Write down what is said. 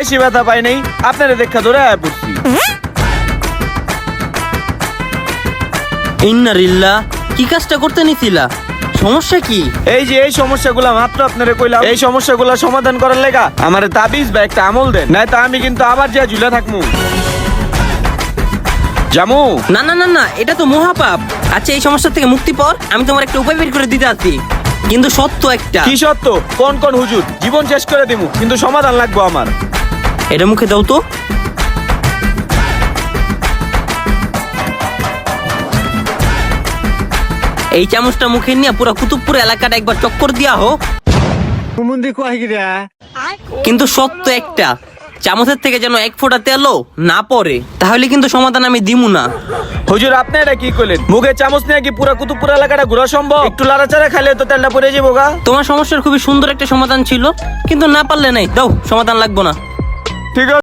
বেশি ব্যথা পাই নাই, আপনারে দেখা ধরে আয়া পড়ছি। ইন্নারিল্লাহ, কি কাজটা করতে নিছিলা? সমস্যা কি? এই যে এই সমস্যাগুলা মাত্র আপনারে কইলাম, এই সমস্যাগুলা সমাধান করার লেগা আমারে তাবিজ বা একটা আমল দেন, নাই তো আমি কিন্তু আবার যা ঝুলে থাকমু। জামু না না না না, এটা তো মহাপাপ। আচ্ছা, এই সমস্যা থেকে মুক্তি পাওয়ার আমি তোমার একটা উপায় বের করে দিতে আছি, কিন্তু সত্য একটা। কি সত্য? কোন কোন হুজুর? জীবন শেষ করে দিমু, কিন্তু সমাধান লাগবো আমার। এটা মুখে দাও তো। এই চামচটা মুখে নিয়ে পুরো কুতুবপুর এলাকাটা একবার চক্কর দিয়া হোক। কিন্তু সত্য একটা, চামচের থেকে যেন এক ফোঁটা তেলও না পড়ে, তাহলে কিন্তু সমাধান আমি দিমু না। হুজুর আপনি এটা কি করলেন? মুখে চামচ নিয়ে কি পুরা কুতুবপুর এলাকাটা ঘোরা সম্ভব? একটু লাড়াচাড়া খাইলে তো তেলটা পড়ে যাবো গা। তোমার সমস্যার খুবই সুন্দর একটা সমাধান ছিল, কিন্তু না পারলে নাই, দাও, সমাধান লাগবো না। ঠিক আছে।